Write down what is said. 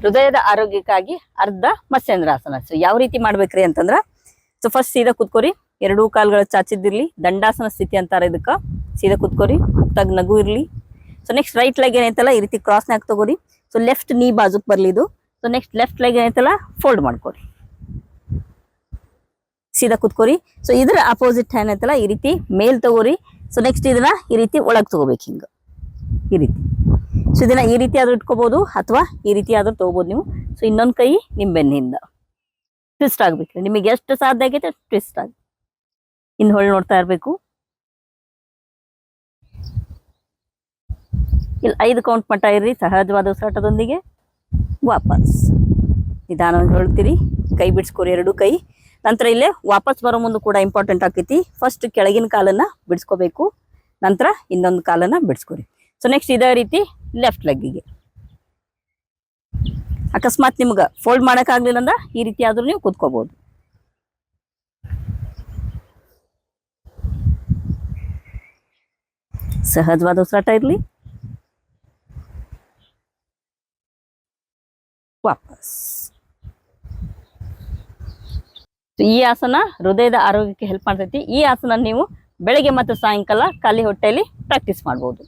ಹೃದಯದ ಆರೋಗ್ಯಕ್ಕಾಗಿ ಅರ್ಧ ಮತ್ಸ್ಯೇಂದ್ರಾಸನ. ಸೊ ಯಾವ ರೀತಿ ಮಾಡ್ಬೇಕ್ರಿ ಅಂತಂದ್ರ, ಸೊ ಫಸ್ಟ್ ಸೀದಾ ಕುತ್ಕೋರಿ, ಎರಡೂ ಕಾಲ್ಗಳ ಚಾಚಿದ್ದಿರ್ಲಿ, ದಂಡಾಸನ ಸ್ಥಿತಿ ಅಂತಾರ ಇದಕ್ಕ. ಸೀದಾ ಕುತ್ಕೋರಿ, ಮುಕ್ತಾಗ ನಗು ಇರ್ಲಿ. ಸೊ ನೆಕ್ಸ್ಟ್ ರೈಟ್ ಲೆಗ್ ಏನೈತಲ್ಲ ಈ ರೀತಿ ಕ್ರಾಸ್ ನಾಗ ತಗೋರಿ. ಸೊ ಲೆಫ್ಟ್ ನೀ ಬಾಜುಕ್ ಬರ್ಲಿ ಇದು. ಸೊ ನೆಕ್ಸ್ಟ್ ಲೆಫ್ಟ್ ಲೆಗ್ ಏನೈತಲ್ಲ ಫೋಲ್ಡ್ ಮಾಡ್ಕೋರಿ, ಸೀದಾ ಕುತ್ಕೋರಿ. ಸೊ ಇದ್ರ ಅಪೋಸಿಟ್ ಏನೈತಲ್ಲ ಈ ರೀತಿ ಮೇಲ್ ತಗೋರಿ. ಸೊ ನೆಕ್ಸ್ಟ್ ಇದನ್ನ ಈ ರೀತಿ ಒಳಗ್ ತಗೋಬೇಕು, ಹಿಂಗ ಈ ರೀತಿ. ಸೊ ಇದನ್ನ ಈ ರೀತಿ ಆದ್ರೂ ಇಟ್ಕೋಬಹುದು ಅಥವಾ ಈ ರೀತಿ ಆದ್ರೂ ತಗೋಬಹುದು ನೀವು. ಸೊ ಇನ್ನೊಂದ್ ಕೈ ನಿಮ್ ಬೆನ್ನಿಂದ ಟ್ವಿಸ್ಟ್ ಆಗ್ಬೇಕ್ರಿ, ನಿಮಗೆ ಎಷ್ಟು ಸಾಧ್ಯ ಆಗೈತೆ ಟ್ವಿಸ್ಟ್ ಆಗಿ ಇನ್ ಹೊಳ್ ನೋಡ್ತಾ ಇರ್ಬೇಕು. ಇಲ್ಲಿ 5 ಕೌಂಟ್ ಮಟ್ಟ ಇರ್ರಿ ಸಹಜವಾದ ಉಸಿರಾಟದೊಂದಿಗೆ. ವಾಪಸ್ ನಿಧಾನವಾಗಿ ಹೇಳ್ತೀರಿ, ಕೈ ಬಿಡ್ಸ್ಕೋರಿ ಎರಡು ಕೈ. ನಂತರ ಇಲ್ಲೇ ವಾಪಸ್ ಬರೋ ಮುಂದೆ ಕೂಡ ಇಂಪಾರ್ಟೆಂಟ್ ಆಕೈತಿ. ಫಸ್ಟ್ ಕೆಳಗಿನ ಕಾಲನ್ನ ಬಿಡ್ಸ್ಕೋಬೇಕು, ನಂತರ ಇನ್ನೊಂದು ಕಾಲನ್ನ ಬಿಡ್ಸ್ಕೋರಿ. ಸೊ ನೆಕ್ಸ್ಟ್ ಇದೇ ರೀತಿ ಲೆಫ್ಟ್ ಲೆಗ್ಗಿಗೆ. ಅಕಸ್ಮಾತ್ ನಿಮ್ಗ ಫೋಲ್ಡ್ ಮಾಡಕ್ ಆಗ್ಲಿಲ್ಲ ಅಂದ್ರ ಈ ರೀತಿ ಆದ್ರೂ ನೀವು ಕೂತ್ಕೋಬಹುದು. ಸಹಜವಾದ ಉಸಿರಾಟ ಇರ್ಲಿ. ವಾಪಸ್. ಈ ಆಸನ ಹೃದಯದ ಆರೋಗ್ಯಕ್ಕೆ ಹೆಲ್ಪ್ ಮಾಡ್ತೈತಿ. ಈ ಆಸನ ನೀವು ಬೆಳಗ್ಗೆ ಮತ್ತು ಸಾಯಂಕಾಲ ಖಾಲಿ ಹೊಟ್ಟೆಯಲ್ಲಿ ಪ್ರಾಕ್ಟೀಸ್ ಮಾಡ್ಬೋದು.